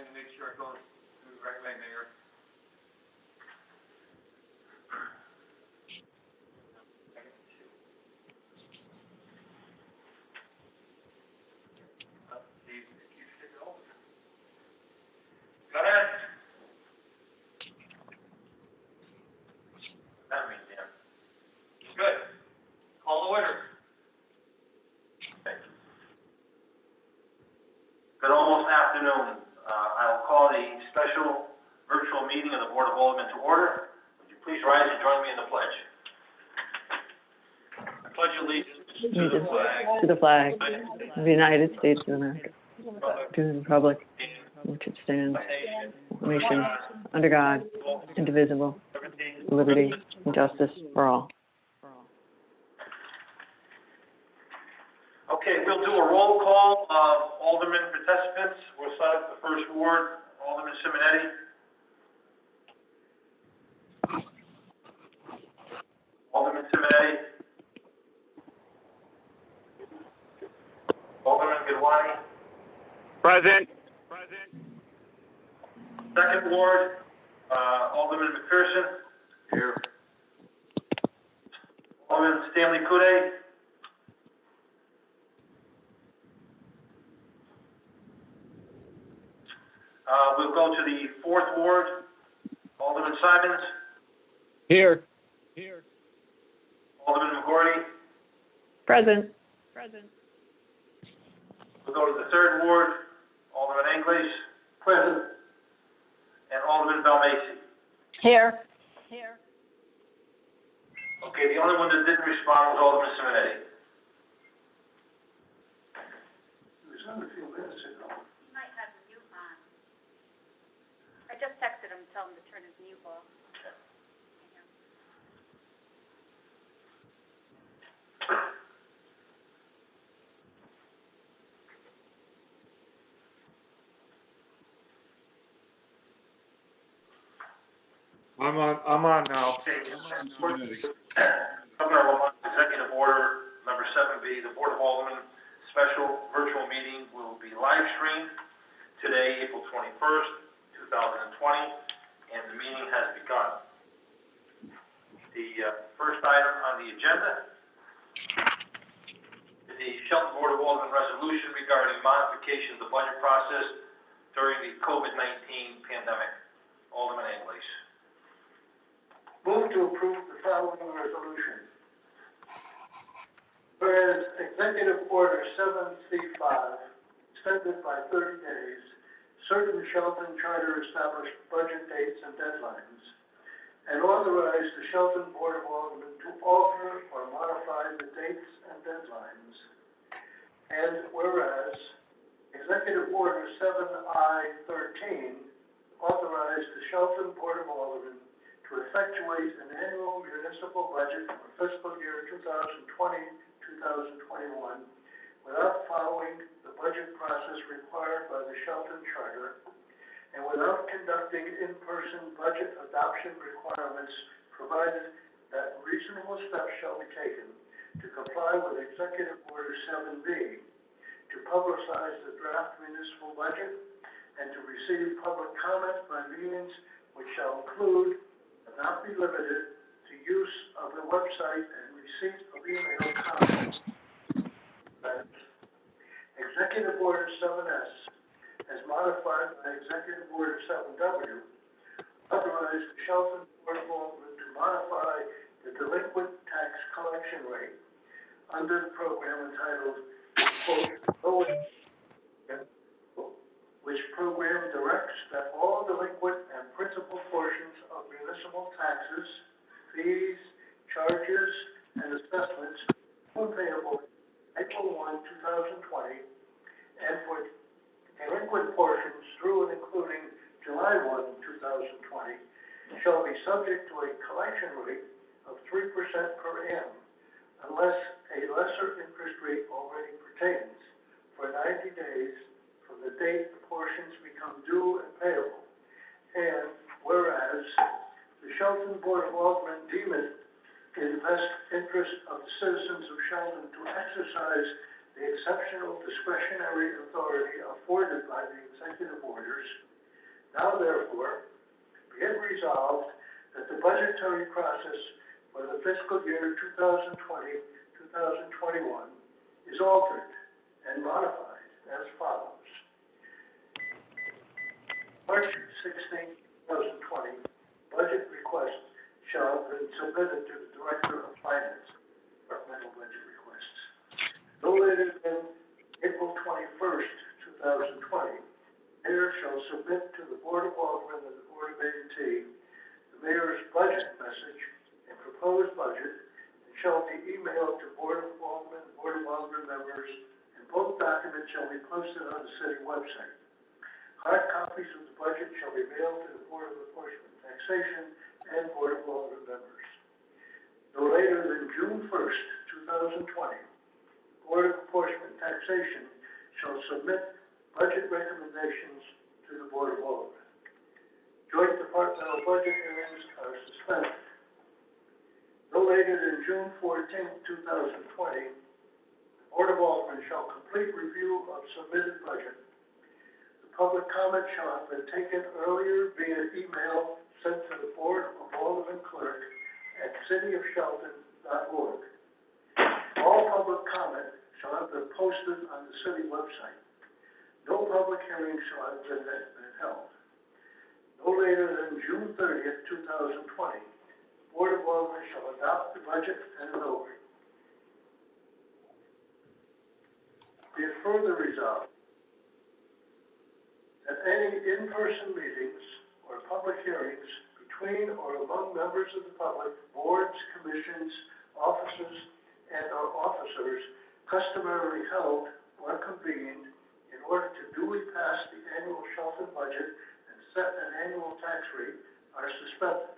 me make sure it goes through the right way, Mayor. Go ahead. That means, yeah. Good. Call to order. Good almost afternoon. I will call the special virtual meeting of the Board of Aldermen to order. Would you please rise and join me in the pledge? I pledge allegiance To the flag of the United States of America, to the republic which it stands, one nation, under God, indivisible, with liberty and justice for all. Okay, we'll do a roll call of Alderman participants. We'll start with the first ward, Alderman Simonetti. Alderman Simonetti. Alderman Gidwani. Present. Second ward, Alderman McPherson. Here. Alderman Stanley Kude. We'll go to the fourth ward, Alderman Simons. Here. Alderman McGordy. Present. We'll go to the third ward, Alderman English. Present. And Alderman Belmacy. Here. Okay, the only one that didn't respond was Alderman Simonetti. He was on a few minutes ago. He might have the mute on. I just texted him, tell him to turn his mute off. I'm on now. Okay, Governor Lamont, Executive Order number 7B, the Board of Aldermen special virtual meeting will be live streamed today, April 21st, 2020, and the meeting has begun. The first item on the agenda is the Shelton Board of Aldermen resolution regarding modification of the budget process during the COVID-19 pandemic. Alderman English. Move to approve the following resolution. Whereas Executive Order 7C5, extended by 30 days, certain Shelton Charter established budget dates and deadlines, and authorized the Shelton Board of Aldermen to alter or modify the dates and deadlines. And whereas Executive Order 7I13 authorized the Shelton Board of Aldermen to effectuate an annual municipal budget for fiscal year 2020-2021 without following the budget process required by the Shelton Charter and without conducting in-person budget adoption requirements, provided that reasonable steps shall be taken to comply with Executive Order 7B, to publicize the draft municipal budget and to receive public comment by means which shall include not be limited to use of the website and receipt of email comments. Executive Order 7S, as modified by Executive Order 7W, authorized the Shelton Board of Aldermen to modify the delinquent tax collection rate under the program entitled, quote, which program directs that all delinquent and principal portions of municipal taxes, fees, charges, and assessments are payable April 1, 2020, and for delinquent portions through and including July 1, 2020, shall be subject to a collection rate of 3% per annum, unless a lesser interest rate already pertains for 90 days from the date the portions become due and payable. And whereas the Shelton Board of Aldermen deem it in the best interest of the citizens of Shelton to exercise the exceptional discretionary authority afforded by the executive orders, Now therefore, be it resolved that the budgetary process for the fiscal year 2020-2021 is altered and modified as follows. March 16, 2020, budget request shall have been submitted to the Director of Finance, departmental budget requests. No later than April 21st, 2020, mayor shall submit to the Board of Aldermen and the Board of A&T the mayor's budget message and proposed budget, and shall be emailed to Board of Aldermen, Board of Aldermen members, and both documents shall be posted on the city website. Hard copies of the budget shall be mailed to the Board of Enforcement and Taxation and Board of Aldermen members. No later than June 1st, 2020, the Board of Enforcement and Taxation shall submit budget recommendations to the Board of Aldermen. Joint departmental budget hearings are suspended. No later than June 14th, 2020, the Board of Aldermen shall complete review of submitted budget. The public comment shall have been taken earlier via email sent to the Board of Aldermen clerk at cityofshelton.org. All public comment shall have been posted on the city website. No public hearing shall have been held. No later than June 30th, 2020, the Board of Aldermen shall adopt the budget and an over. Be it further resolved that any in-person meetings or public hearings between or among members of the public, boards, commissions, offices, and/or officers customarily held or convened in order to duly pass the annual Shelton budget and set an annual tax rate are suspended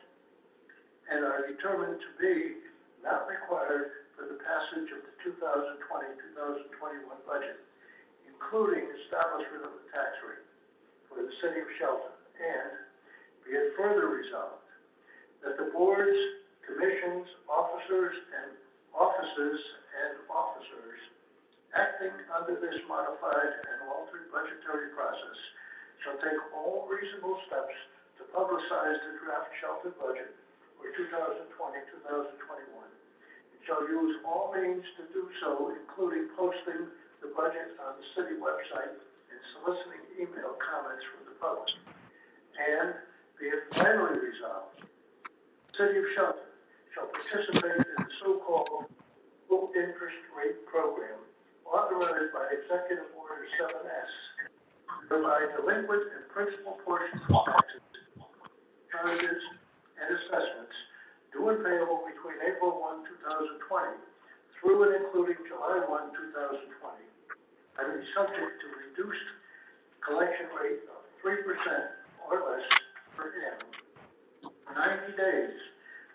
and are determined to be not required for the passage of the 2020-2021 budget, including establishment of the tax rate for the city of Shelton. And be it further resolved that the boards, commissions, officers, and offices acting under this modified and altered budgetary process shall take all reasonable steps to publicize the draft Shelton budget for 2020-2021. It shall use all means to do so, including posting the budget on the city website and soliciting email comments from the public. And be it finally resolved, the city of Shelton shall participate in the so-called low interest rate program authorized by Executive Order 7S, whereby delinquent and principal portions of taxes, charges, and assessments due and payable between April 1, 2020 through and including July 1, 2020 are to be subject to reduced collection rate of 3% or less per annum for 90 days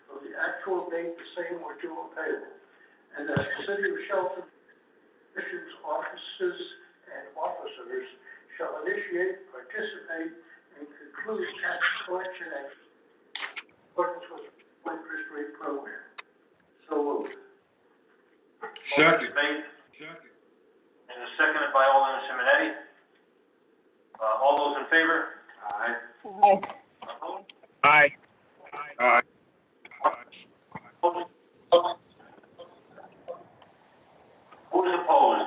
from the actual date the same were due and payable, and that the City of Shelton commissions, offices, and officers shall initiate, participate, and conclude tax collection actions in accordance with the interest rate program. So moved. Second. Made. And is seconded by Alderman Simonetti. All those in favor? Aye. Aye. Opposed? Aye. Aye. Opposed? Who is opposed?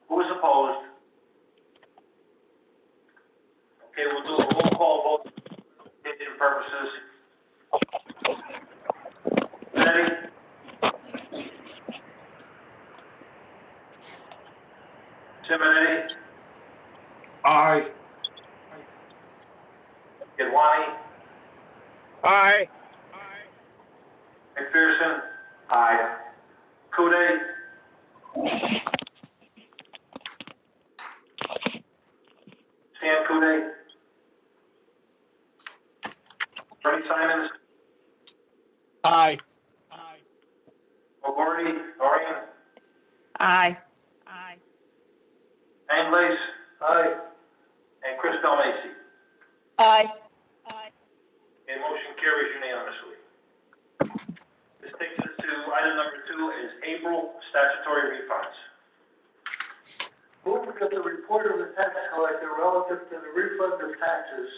Who is opposed? Okay, we'll do a roll call vote for purposes. Ready? Simonetti? Aye. Gedwani? Aye. McPherson? Aye. Kude? Stan Kude? Attorney Simons? Aye. O'Gordy? Dorian? Aye. Anglace? Aye. And Chris Delmacy? Aye. And motion carries unanimously. This takes us to item number 2 is April statutory refunds. Move move that the report of the tax collector relative to the refund of taxes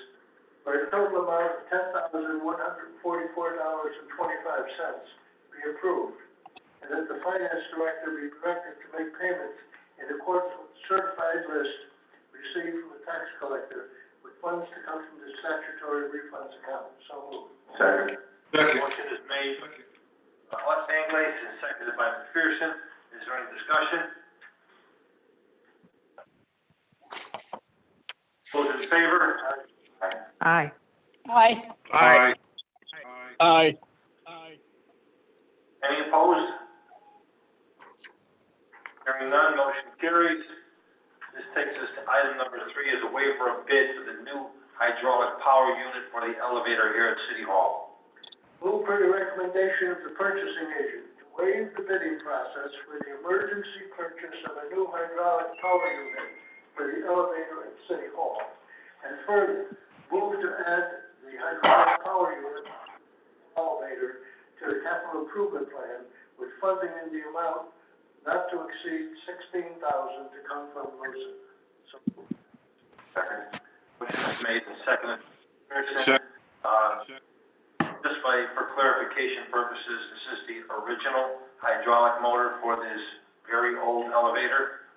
for a total amount of $10,144.25 be approved, and that the finance director be directed to make payments in accordance with the certified list received from the tax collector, with funds to come from the statutory refunds account. So moved. Second. Second. Motion is made by Anglais and seconded by McPherson. Is there any discussion? Those in favor? Aye. Aye. Aye. Aye. Any opposed? Hearing none, motion carries. This takes us to item number 3, is a waiver of bid for the new hydraulic power unit for the elevator here at City Hall. Move per the recommendation of the purchasing agent to waive the bidding process for the emergency purchase of a new hydraulic power unit for the elevator at City Hall. And further, move to add the hydraulic power unit elevator to the capital improvement plan with funding in the amount not to exceed $16,000 to come from LUCID. So, Second. Motion is made and seconded. Second. Just for clarification purposes, this is the original hydraulic motor for this very old elevator.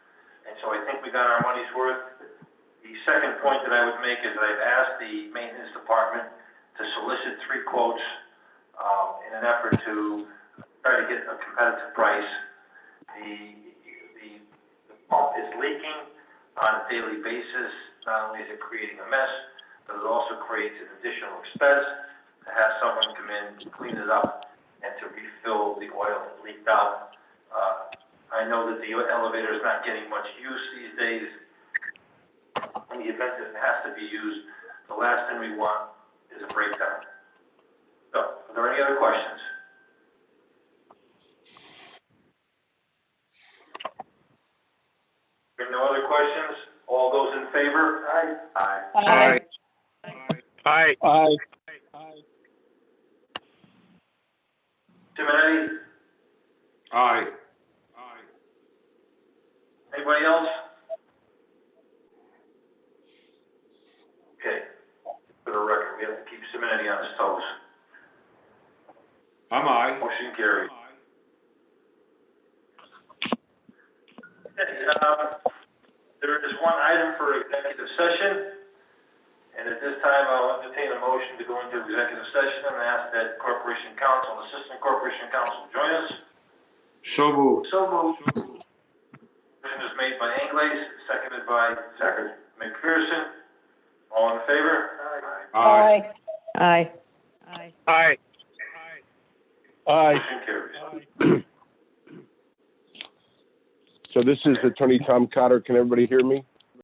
And so I think we got our money's worth. The second point that I would make is that I've asked the maintenance department to solicit 3 quotes in an effort to try to get a competitive price. The pump is leaking on a daily basis. Not only is it creating a mess, but it also creates an additional expense to have someone come in, clean it up, and to refill the oil that leaked out. I know that the elevator is not getting much use these days. In the event that it has to be used, the last thing we want is a breakdown. So, are there any other questions? If there are no other questions, all those in favor? Aye. Aye. Aye. Aye. Simonetti? Aye. Anybody else? Okay. For the record, we have to keep Simonetti on his toes. I'm aye. Motion carried. Okay, there is one item for executive session, and at this time, I'll entertain a motion to go into executive session and ask that Corporation Counsel, Assistant Corporation Counsel, join us. So moved. so moved. Motion is made by Anglais, seconded by McPherson. All in favor? Aye. Aye. Aye. Aye. Motion carries. So this is Attorney Tom Cotter. Can everybody hear me?